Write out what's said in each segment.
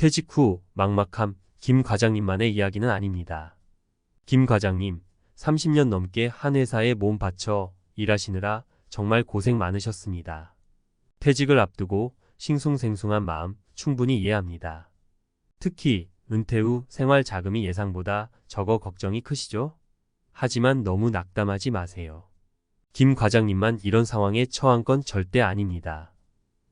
퇴직 후 막막함, 김 과장님만의 이야기는 아닙니다. 김 과장님, 30년 넘게 한 회사에 몸 바쳐 일하시느라 정말 고생 많으셨습니다. 퇴직을 앞두고 싱숭생숭한 마음 충분히 이해합니다. 특히 은퇴 후 생활 자금이 예상보다 적어 걱정이 크시죠? 하지만 너무 낙담하지 마세요. 김 과장님만 이런 상황에 처한 건 절대 아닙니다.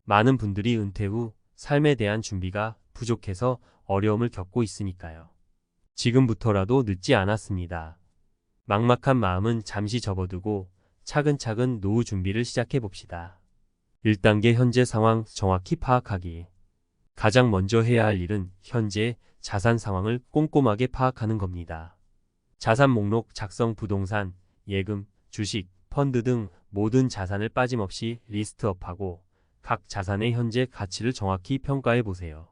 많은 분들이 은퇴 후 삶에 대한 준비가 부족해서 어려움을 겪고 있으니까요. 지금부터라도 늦지 않았습니다. 막막한 마음은 잠시 접어두고 차근차근 노후 준비를 시작해 봅시다. 1단계 현재 상황 정확히 파악하기. 가장 먼저 해야 할 일은 현재 자산 상황을 꼼꼼하게 파악하는 겁니다. 자산 목록 작성 부동산, 예금, 주식, 펀드 등 모든 자산을 빠짐없이 리스트업하고 각 자산의 현재 가치를 정확히 평가해 보세요.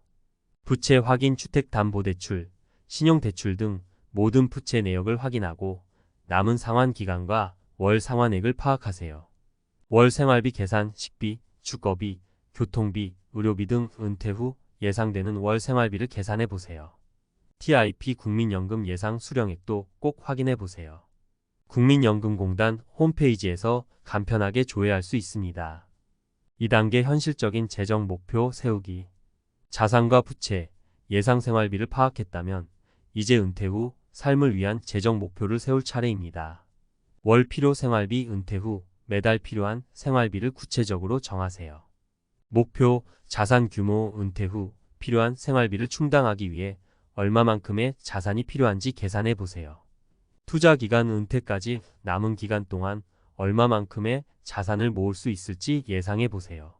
부채 확인 주택담보대출, 신용대출 등 모든 부채 내역을 확인하고 남은 상환 기간과 월 상환액을 파악하세요. 월 생활비 계산, 식비, 주거비, 교통비, 의료비 등 은퇴 후 예상되는 월 생활비를 계산해 보세요. TIP 국민연금 예상 수령액도 꼭 확인해 보세요. 국민연금공단 홈페이지에서 간편하게 조회할 수 있습니다. 2단계 현실적인 재정 목표 세우기. 자산과 부채, 예상 생활비를 파악했다면 이제 은퇴 후 삶을 위한 재정 목표를 세울 차례입니다. 월 필요 생활비 은퇴 후 매달 필요한 생활비를 구체적으로 정하세요. 목표 자산 규모 은퇴 후 필요한 생활비를 충당하기 위해 얼마만큼의 자산이 필요한지 계산해 보세요. 투자 기간 은퇴까지 남은 기간 동안 얼마만큼의 자산을 모을 수 있을지 예상해 보세요.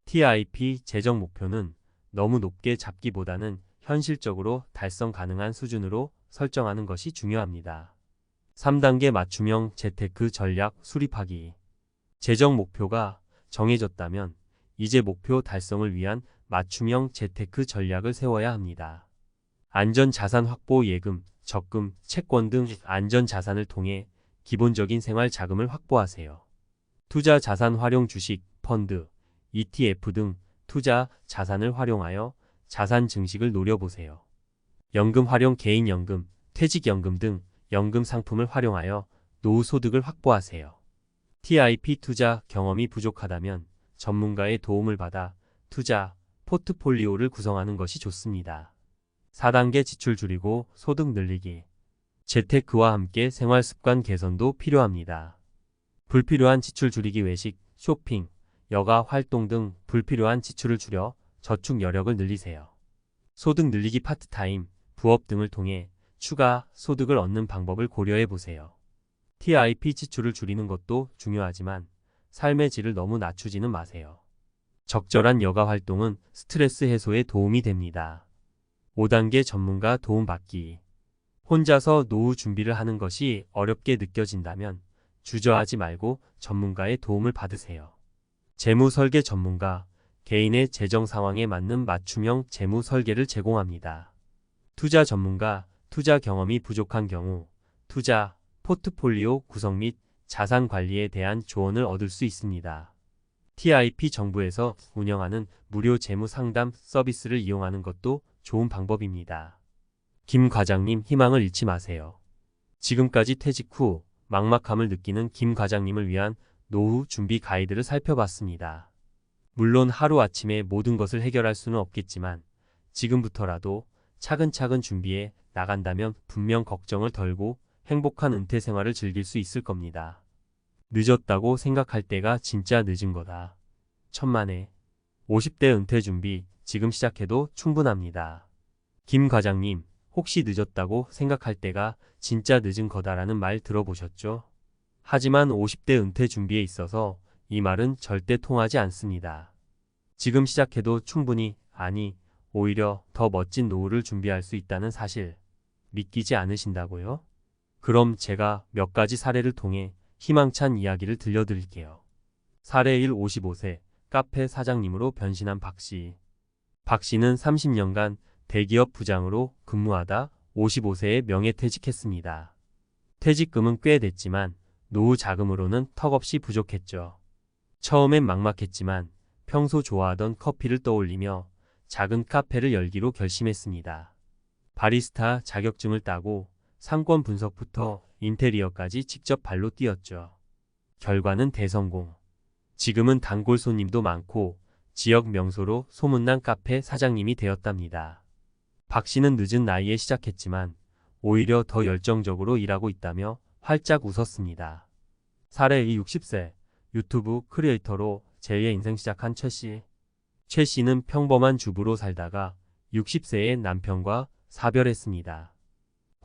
TIP 재정 목표는 너무 높게 잡기보다는 현실적으로 달성 가능한 수준으로 설정하는 것이 중요합니다. 3단계 맞춤형 재테크 전략 수립하기. 재정 목표가 정해졌다면 이제 목표 달성을 위한 맞춤형 재테크 전략을 세워야 합니다. 안전자산 확보 예금, 적금, 채권 등 안전자산을 통해 기본적인 생활 자금을 확보하세요. 투자 자산 활용 주식, 펀드, ETF 등 투자 자산을 활용하여 자산 증식을 노려보세요. 연금 활용 개인연금, 퇴직연금 등 연금 상품을 활용하여 노후 소득을 확보하세요. TIP 투자 경험이 부족하다면 전문가의 도움을 받아 투자 포트폴리오를 구성하는 것이 좋습니다. 4단계 지출 줄이고 소득 늘리기. 재테크와 함께 생활 습관 개선도 필요합니다. 불필요한 지출 줄이기 외식, 쇼핑, 여가 활동 등 불필요한 지출을 줄여 저축 여력을 늘리세요. 소득 늘리기 파트타임, 부업 등을 통해 추가 소득을 얻는 방법을 고려해 보세요. TIP 지출을 줄이는 것도 중요하지만 삶의 질을 너무 낮추지는 마세요. 적절한 여가 활동은 스트레스 해소에 도움이 됩니다. 5단계 전문가 도움받기. 혼자서 노후 준비를 하는 것이 어렵게 느껴진다면 주저하지 말고 전문가의 도움을 받으세요. 재무 설계 전문가, 개인의 재정 상황에 맞는 맞춤형 재무 설계를 제공합니다. 투자 전문가, 투자 경험이 부족한 경우 투자 포트폴리오 구성 및 자산 관리에 대한 조언을 얻을 수 있습니다. TIP 정부에서 운영하는 무료 재무 상담 서비스를 이용하는 것도 좋은 방법입니다. 김 과장님 희망을 잃지 마세요. 지금까지 퇴직 후 막막함을 느끼는 김 과장님을 위한 노후 준비 가이드를 살펴봤습니다. 물론 하루아침에 모든 것을 해결할 수는 없겠지만 지금부터라도 차근차근 준비해 나간다면 분명 걱정을 덜고 행복한 은퇴 생활을 즐길 수 있을 겁니다. 늦었다고 생각할 때가 진짜 늦은 거다. 천만에. 50대 은퇴 준비 지금 시작해도 충분합니다. 김 과장님, 혹시 늦었다고 생각할 때가 진짜 늦은 거다라는 말 들어보셨죠? 하지만 50대 은퇴 준비에 있어서 이 말은 절대 통하지 않습니다. 지금 시작해도 충분히, 아니, 오히려 더 멋진 노후를 준비할 수 있다는 사실 믿기지 않으신다고요? 그럼 제가 몇 가지 사례를 통해 희망찬 이야기를 들려드릴게요. 사례 1. 55세 카페 사장님으로 변신한 박씨. 박씨는 30년간 대기업 부장으로 근무하다 55세에 명예퇴직했습니다. 퇴직금은 꽤 됐지만 노후 자금으로는 턱없이 부족했죠. 처음엔 막막했지만 평소 좋아하던 커피를 떠올리며 작은 카페를 열기로 결심했습니다. 바리스타 자격증을 따고 상권 분석부터 인테리어까지 직접 발로 뛰었죠. 결과는 대성공. 지금은 단골 손님도 많고 지역 명소로 소문난 카페 사장님이 되었답니다. 박 씨는 늦은 나이에 시작했지만 오히려 더 열정적으로 일하고 있다며 활짝 웃었습니다. 사례 60세 유튜브 크리에이터로 제2의 인생 시작한 최 씨. 최 씨는 평범한 주부로 살다가 60세의 남편과 사별했습니다.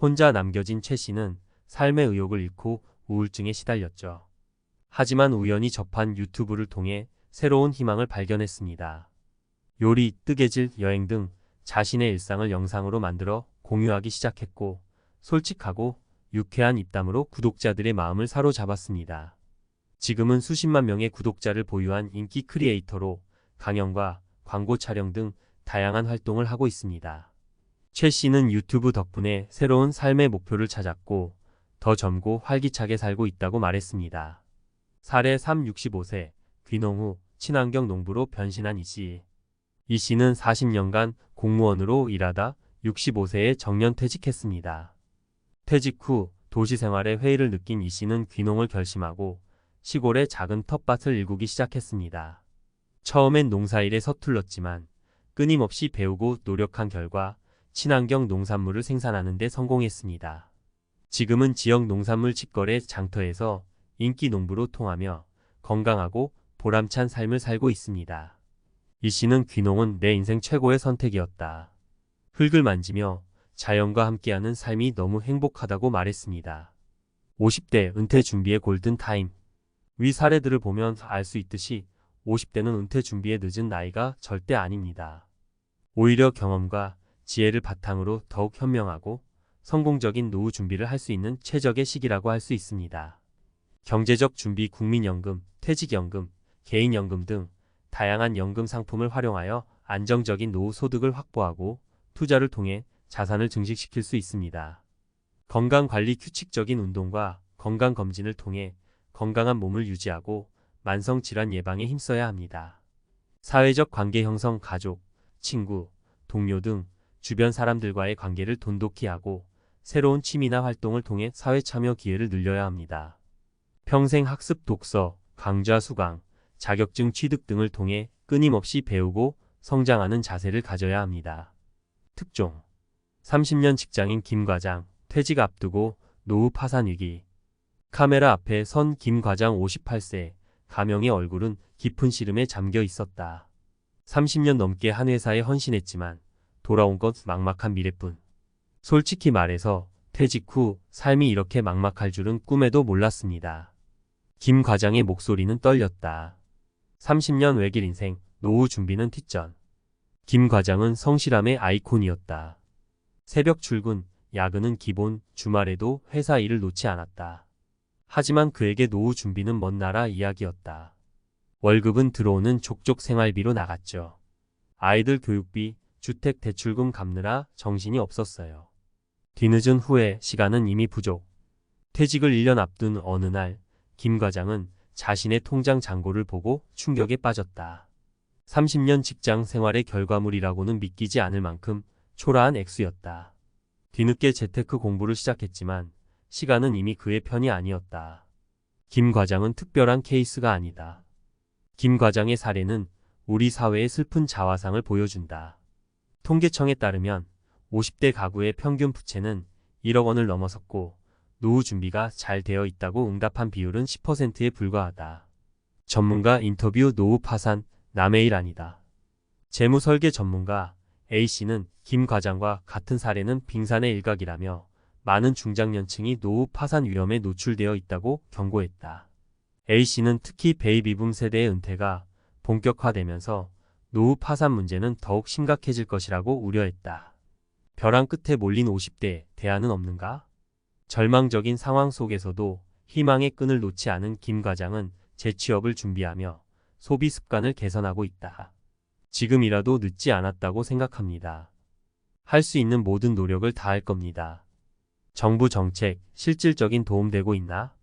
혼자 남겨진 최 씨는 삶의 의욕을 잃고 우울증에 시달렸죠. 하지만 우연히 접한 유튜브를 통해 새로운 희망을 발견했습니다. 요리, 뜨개질, 여행 등 자신의 일상을 영상으로 만들어 공유하기 시작했고 솔직하고 유쾌한 입담으로 구독자들의 마음을 사로잡았습니다. 지금은 수십만 명의 구독자를 보유한 인기 크리에이터로 강연과 광고 촬영 등 다양한 활동을 하고 있습니다. 최 씨는 유튜브 덕분에 새로운 삶의 목표를 찾았고 더 젊고 활기차게 살고 있다고 말했습니다. 사례 3. 65세 귀농 후 친환경 농부로 변신한 이 씨. 이 씨는 40년간 공무원으로 일하다 65세에 정년퇴직했습니다. 퇴직 후 도시 생활에 회의를 느낀 이 씨는 귀농을 결심하고 시골에 작은 텃밭을 일구기 시작했습니다. 처음엔 농사일에 서툴렀지만 끊임없이 배우고 노력한 결과 친환경 농산물을 생산하는 데 성공했습니다. 지금은 지역 농산물 직거래 장터에서 인기 농부로 통하며 건강하고 보람찬 삶을 살고 있습니다. 이 씨는 귀농은 내 인생 최고의 선택이었다. 흙을 만지며 자연과 함께하는 삶이 너무 행복하다고 말했습니다. 50대 은퇴 준비의 골든타임. 위 사례들을 보면 알 수 있듯이 50대는 은퇴 준비의 늦은 나이가 절대 아닙니다. 오히려 경험과 지혜를 바탕으로 더욱 현명하고 성공적인 노후 준비를 할 수 있는 최적의 시기라고 할 수 있습니다. 경제적 준비 국민연금, 퇴직연금, 개인연금 등 다양한 연금 상품을 활용하여 안정적인 노후 소득을 확보하고 투자를 통해 자산을 증식시킬 수 있습니다. 건강관리 규칙적인 운동과 건강검진을 통해 건강한 몸을 유지하고 만성질환 예방에 힘써야 합니다. 사회적 관계 형성 가족, 친구, 동료 등 주변 사람들과의 관계를 돈독히 하고 새로운 취미나 활동을 통해 사회 참여 기회를 늘려야 합니다. 평생 학습 독서, 강좌 수강, 자격증 취득 등을 통해 끊임없이 배우고 성장하는 자세를 가져야 합니다. 특종 30년 직장인 김 과장, 퇴직 앞두고 노후 파산 위기. 카메라 앞에 선 김 과장 58세, 가명의 얼굴은 깊은 시름에 잠겨 있었다. 30년 넘게 한 회사에 헌신했지만 돌아온 것 막막한 미래뿐. 솔직히 말해서 퇴직 후 삶이 이렇게 막막할 줄은 꿈에도 몰랐습니다. 김 과장의 목소리는 떨렸다. 30년 외길 인생, 노후 준비는 뒷전. 김 과장은 성실함의 아이콘이었다. 새벽 출근, 야근은 기본, 주말에도 회사 일을 놓지 않았다. 하지만 그에게 노후 준비는 먼 나라 이야기였다. 월급은 들어오는 족족 생활비로 나갔죠. 아이들 교육비, 주택 대출금 갚느라 정신이 없었어요. 뒤늦은 후에 시간은 이미 부족. 퇴직을 1년 앞둔 어느 날 김 과장은 자신의 통장 잔고를 보고 충격에 빠졌다. 30년 직장 생활의 결과물이라고는 믿기지 않을 만큼 초라한 액수였다. 뒤늦게 재테크 공부를 시작했지만 시간은 이미 그의 편이 아니었다. 김 과장은 특별한 케이스가 아니다. 김 과장의 사례는 우리 사회의 슬픈 자화상을 보여준다. 통계청에 따르면 50대 가구의 평균 부채는 1억 원을 넘어섰고 노후 준비가 잘 되어 있다고 응답한 비율은 10%에 불과하다. 전문가 인터뷰 노후 파산, 남의 일 아니다. 재무설계 전문가 A씨는 김 과장과 같은 사례는 빙산의 일각이라며 많은 중장년층이 노후 파산 위험에 노출되어 있다고 경고했다. A씨는 특히 베이비붐 세대의 은퇴가 본격화되면서 노후 파산 문제는 더욱 심각해질 것이라고 우려했다. 벼랑 끝에 몰린 50대, 대안은 없는가? 절망적인 상황 속에서도 희망의 끈을 놓지 않은 김 과장은 재취업을 준비하며 소비 습관을 개선하고 있다. 지금이라도 늦지 않았다고 생각합니다. 할 수 있는 모든 노력을 다할 겁니다. 정부 정책, 실질적인 도움 되고 있나?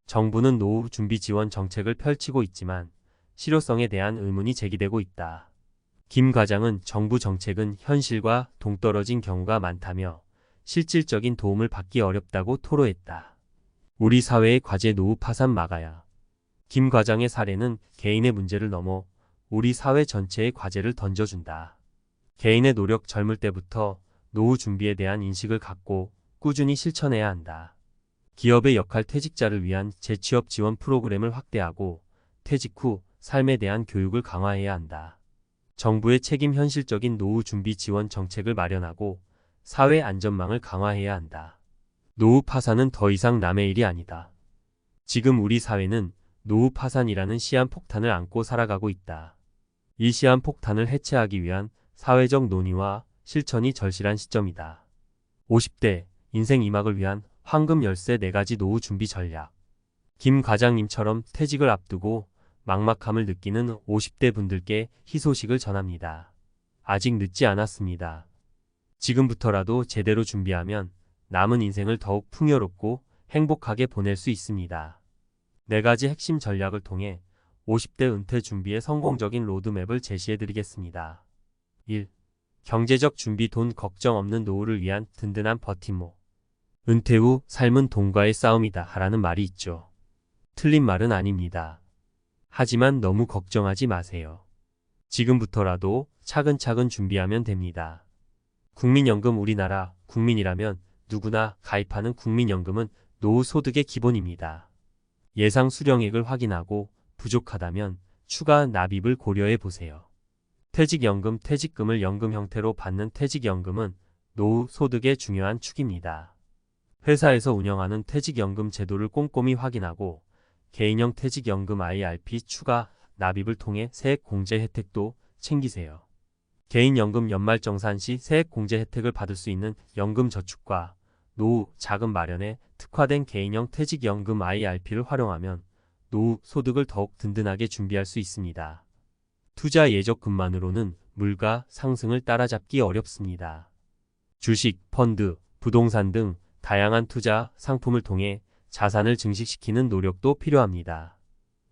정부는 노후 준비 지원 정책을 펼치고 있지만 실효성에 대한 의문이 제기되고 있다. 김 과장은 정부 정책은 현실과 동떨어진 경우가 많다며 실질적인 도움을 받기 어렵다고 토로했다. 우리 사회의 과제 노후 파산 막아야. 김 과장의 사례는 개인의 문제를 넘어 우리 사회 전체의 과제를 던져준다. 개인의 노력 젊을 때부터 노후 준비에 대한 인식을 갖고 꾸준히 실천해야 한다. 기업의 역할 퇴직자를 위한 재취업 지원 프로그램을 확대하고 퇴직 후 삶에 대한 교육을 강화해야 한다. 정부의 책임 현실적인 노후 준비 지원 정책을 마련하고 사회 안전망을 강화해야 한다. 노후 파산은 더 이상 남의 일이 아니다. 지금 우리 사회는 노후 파산이라는 시한폭탄을 안고 살아가고 있다. 이 시한폭탄을 해체하기 위한 사회적 논의와 실천이 절실한 시점이다. 50대 인생 2막을 위한 황금 열쇠 4가지 노후 준비 전략. 김 과장님처럼 퇴직을 앞두고 막막함을 느끼는 50대 분들께 희소식을 전합니다. 아직 늦지 않았습니다. 지금부터라도 제대로 준비하면 남은 인생을 더욱 풍요롭고 행복하게 보낼 수 있습니다. 4가지 핵심 전략을 통해 50대 은퇴 준비의 성공적인 로드맵을 제시해드리겠습니다. 1. 경제적 준비. 돈 걱정 없는 노후를 위한 든든한 버팀목. 은퇴 후 삶은 돈과의 싸움이다 하라는 말이 있죠. 틀린 말은 아닙니다. 하지만 너무 걱정하지 마세요. 지금부터라도 차근차근 준비하면 됩니다. 국민연금. 우리나라 국민이라면 누구나 가입하는 국민연금은 노후 소득의 기본입니다. 예상 수령액을 확인하고 부족하다면 추가 납입을 고려해 보세요. 퇴직연금. 퇴직금을 연금 형태로 받는 퇴직연금은 노후 소득의 중요한 축입니다. 회사에서 운영하는 퇴직연금 제도를 꼼꼼히 확인하고 개인형 퇴직연금 IRP 추가 납입을 통해 세액공제 혜택도 챙기세요. 개인연금 연말정산 시 세액공제 혜택을 받을 수 있는 연금저축과 노후 자금 마련에 특화된 개인형 퇴직연금 IRP를 활용하면 노후 소득을 더욱 든든하게 준비할 수 있습니다. 투자 예적금만으로는 물가 상승을 따라잡기 어렵습니다. 주식, 펀드, 부동산 등 다양한 투자 상품을 통해 자산을 증식시키는 노력도 필요합니다.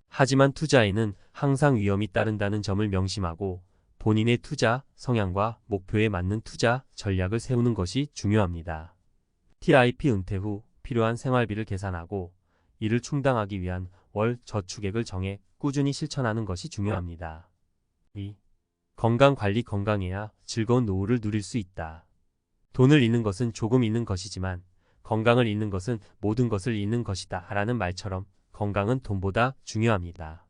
하지만 투자에는 항상 위험이 따른다는 점을 명심하고 본인의 투자 성향과 목표에 맞는 투자 전략을 세우는 것이 중요합니다. TIP. 은퇴 후 필요한 생활비를 계산하고 이를 충당하기 위한 월 저축액을 정해 꾸준히 실천하는 것이 중요합니다. 2. 건강관리. 건강해야 즐거운 노후를 누릴 수 있다. 돈을 잃는 것은 조금 잃는 것이지만 건강을 잃는 것은 모든 것을 잃는 것이다 라는 말처럼 건강은 돈보다 중요합니다.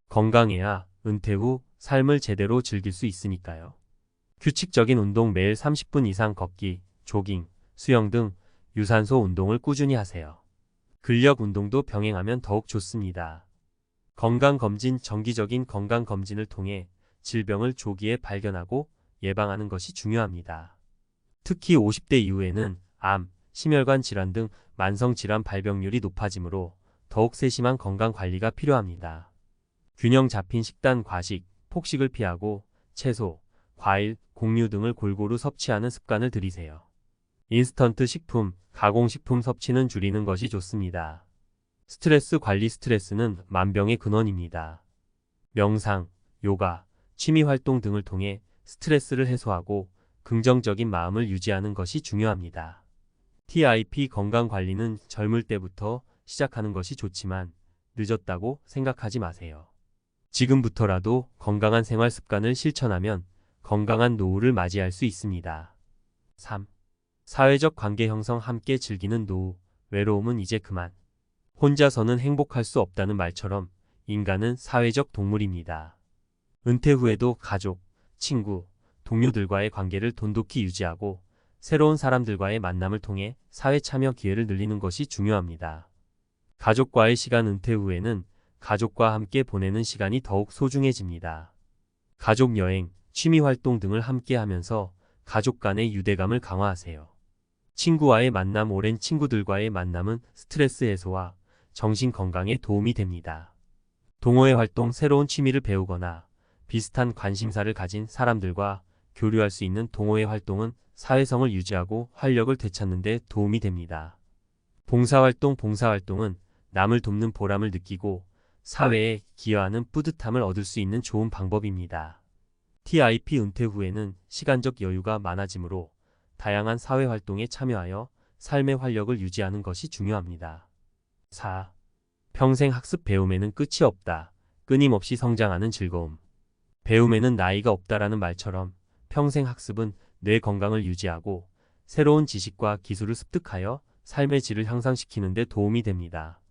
건강해야 은퇴 후 삶을 제대로 즐길 수 있으니까요. 규칙적인 운동. 매일 30분 이상 걷기, 조깅, 수영 등 유산소 운동을 꾸준히 하세요. 근력 운동도 병행하면 더욱 좋습니다. 건강검진. 정기적인 건강검진을 통해 질병을 조기에 발견하고 예방하는 것이 중요합니다. 특히 50대 이후에는 암, 심혈관 질환 등 만성질환 발병률이 높아지므로 더욱 세심한 건강관리가 필요합니다. 균형 잡힌 식단. 과식, 폭식을 피하고 채소, 과일, 곡류 등을 골고루 섭취하는 습관을 들이세요. 인스턴트 식품, 가공식품 섭취는 줄이는 것이 좋습니다. 스트레스 관리. 스트레스는 만병의 근원입니다. 명상, 요가, 취미활동 등을 통해 스트레스를 해소하고 긍정적인 마음을 유지하는 것이 중요합니다. TIP. 건강관리는 젊을 때부터 시작하는 것이 좋지만 늦었다고 생각하지 마세요. 지금부터라도 건강한 생활 습관을 실천하면 건강한 노후를 맞이할 수 있습니다. 3. 사회적 관계 형성. 함께 즐기는 노후. 외로움은 이제 그만. 혼자서는 행복할 수 없다는 말처럼 인간은 사회적 동물입니다. 은퇴 후에도 가족, 친구, 동료들과의 관계를 돈독히 유지하고 새로운 사람들과의 만남을 통해 사회 참여 기회를 늘리는 것이 중요합니다. 가족과의 시간. 은퇴 후에는 가족과 함께 보내는 시간이 더욱 소중해집니다. 가족 여행, 취미활동 등을 함께 하면서 가족 간의 유대감을 강화하세요. 친구와의 만남. 오랜 친구들과의 만남은 스트레스 해소와 정신 건강에 도움이 됩니다. 동호회 활동. 새로운 취미를 배우거나 비슷한 관심사를 가진 사람들과 교류할 수 있는 동호회 활동은 사회성을 유지하고 활력을 되찾는 데 도움이 됩니다. 봉사활동. 봉사활동은 남을 돕는 보람을 느끼고 사회에 기여하는 뿌듯함을 얻을 수 있는 좋은 방법입니다. TIP 은퇴 후에는 시간적 여유가 많아지므로 다양한 사회활동에 참여하여 삶의 활력을 유지하는 것이 중요합니다. 4. 평생 학습 배움에는 끝이 없다. 끊임없이 성장하는 즐거움. 배움에는 나이가 없다라는 말처럼 평생 학습은 뇌 건강을 유지하고 새로운 지식과 기술을 습득하여 삶의 질을 향상시키는 데 도움이 됩니다.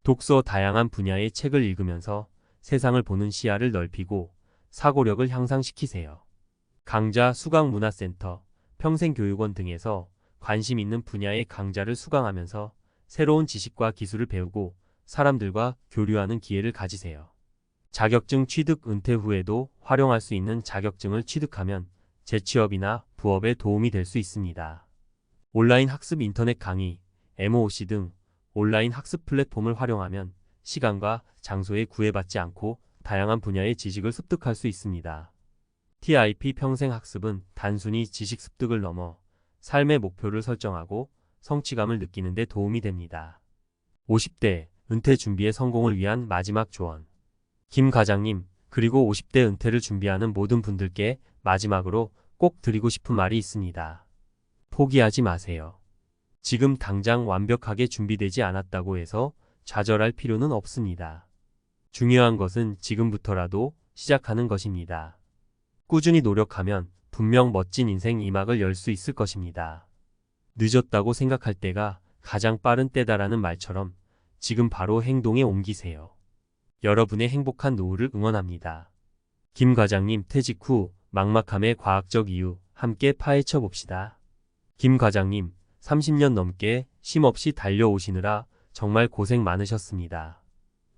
독서 다양한 분야의 책을 읽으면서 세상을 보는 시야를 넓히고 사고력을 향상시키세요. 강좌 수강문화센터, 평생교육원 등에서 관심 있는 분야의 강좌를 수강하면서 새로운 지식과 기술을 배우고 사람들과 교류하는 기회를 가지세요. 자격증 취득 은퇴 후에도 활용할 수 있는 자격증을 취득하면 재취업이나 부업에 도움이 될 수 있습니다. 온라인 학습 인터넷 강의, MOOC 등 온라인 학습 플랫폼을 활용하면 시간과 장소에 구애받지 않고 다양한 분야의 지식을 습득할 수 있습니다. TIP 평생학습은 단순히 지식 습득을 넘어 삶의 목표를 설정하고 성취감을 느끼는 데 도움이 됩니다. 50대 은퇴 준비의 성공을 위한 마지막 조언. 김 과장님, 그리고 50대 은퇴를 준비하는 모든 분들께 마지막으로 꼭 드리고 싶은 말이 있습니다. 포기하지 마세요. 지금 당장 완벽하게 준비되지 않았다고 해서 좌절할 필요는 없습니다. 중요한 것은 지금부터라도 시작하는 것입니다. 꾸준히 노력하면 분명 멋진 인생 2막을 열 수 있을 것입니다. 늦었다고 생각할 때가 가장 빠른 때다라는 말처럼 지금 바로 행동에 옮기세요. 여러분의 행복한 노후를 응원합니다. 김 과장님 퇴직 후 막막함의 과학적 이유 함께 파헤쳐 봅시다. 김 과장님 30년 넘게 쉼없이 달려오시느라 정말 고생 많으셨습니다.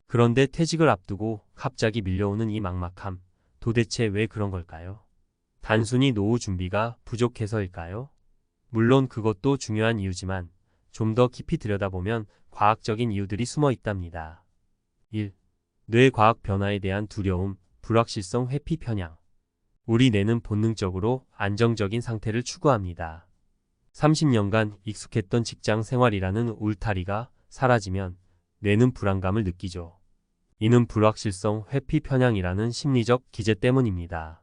그런데 퇴직을 앞두고 갑자기 밀려오는 이 막막함, 도대체 왜 그런 걸까요? 단순히 노후 준비가 부족해서일까요? 물론 그것도 중요한 이유지만 좀 더 깊이 들여다보면 과학적인 이유들이 숨어 있답니다. 1. 뇌 과학 변화에 대한 두려움, 불확실성 회피 편향. 우리 뇌는 본능적으로 안정적인 상태를 추구합니다. 30년간 익숙했던 직장 생활이라는 울타리가 사라지면 뇌는 불안감을 느끼죠. 이는 불확실성 회피 편향이라는 심리적 기제 때문입니다.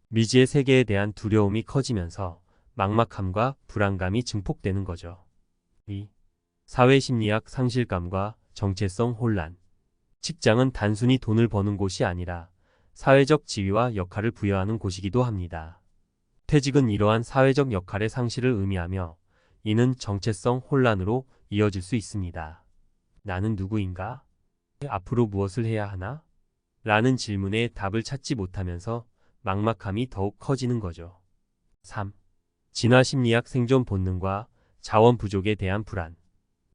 미지의 세계에 대한 두려움이 커지면서 막막함과 불안감이 증폭되는 거죠. 2. 사회심리학 상실감과 정체성 혼란. 직장은 단순히 돈을 버는 곳이 아니라 사회적 지위와 역할을 부여하는 곳이기도 합니다. 퇴직은 이러한 사회적 역할의 상실을 의미하며 이는 정체성 혼란으로 이어질 수 있습니다. 나는 누구인가? 앞으로 무엇을 해야 하나? 라는 질문에 답을 찾지 못하면서 막막함이 더욱 커지는 거죠. 3. 진화심리학 생존 본능과 자원 부족에 대한 불안.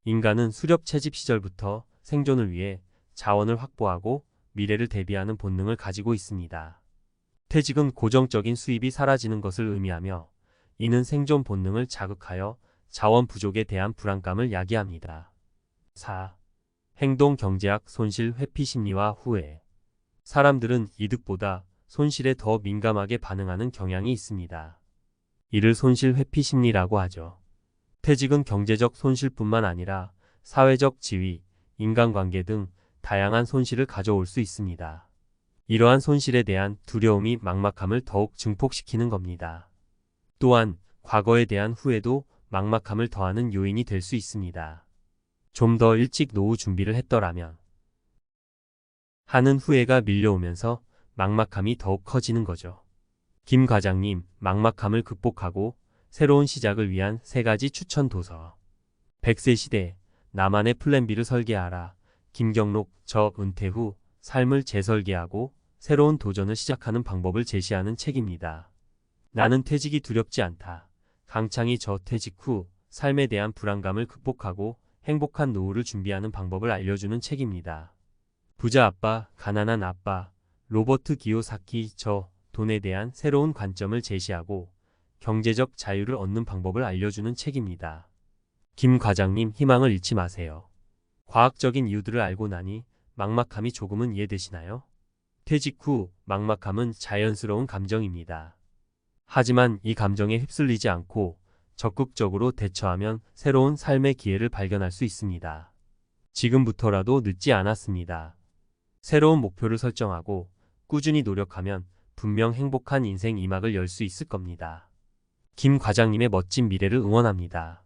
인간은 수렵 채집 시절부터 생존을 위해 자원을 확보하고 미래를 대비하는 본능을 가지고 있습니다. 퇴직은 고정적인 수입이 사라지는 것을 의미하며 이는 생존 본능을 자극하여 자원 부족에 대한 불안감을 야기합니다. 4. 행동 경제학 손실 회피 심리와 후회. 사람들은 이득보다 손실에 더 민감하게 반응하는 경향이 있습니다. 이를 손실 회피 심리라고 하죠. 퇴직은 경제적 손실뿐만 아니라 사회적 지위, 인간관계 등 다양한 손실을 가져올 수 있습니다. 이러한 손실에 대한 두려움이 막막함을 더욱 증폭시키는 겁니다. 또한 과거에 대한 후회도 막막함을 더하는 요인이 될 수 있습니다. 좀 더 일찍 노후 준비를 했더라면 하는 후회가 밀려오면서 막막함이 더욱 커지는 거죠. 김 과장님, 막막함을 극복하고 새로운 시작을 위한 3가지 추천 도서. 100세 시대, 나만의 플랜 B를 설계하라. 김경록, 저 은퇴 후 삶을 재설계하고 새로운 도전을 시작하는 방법을 제시하는 책입니다. 나는 퇴직이 두렵지 않다. 강창희 저 퇴직 후 삶에 대한 불안감을 극복하고 행복한 노후를 준비하는 방법을 알려주는 책입니다. 부자 아빠, 가난한 아빠, 로버트 기요사키 저 돈에 대한 새로운 관점을 제시하고 경제적 자유를 얻는 방법을 알려주는 책입니다. 김 과장님 희망을 잃지 마세요. 과학적인 이유들을 알고 나니 막막함이 조금은 이해되시나요? 퇴직 후 막막함은 자연스러운 감정입니다. 하지만 이 감정에 휩쓸리지 않고 적극적으로 대처하면 새로운 삶의 기회를 발견할 수 있습니다. 지금부터라도 늦지 않았습니다. 새로운 목표를 설정하고 꾸준히 노력하면 분명 행복한 인생 2막을 열 수 있을 겁니다. 김 과장님의 멋진 미래를 응원합니다.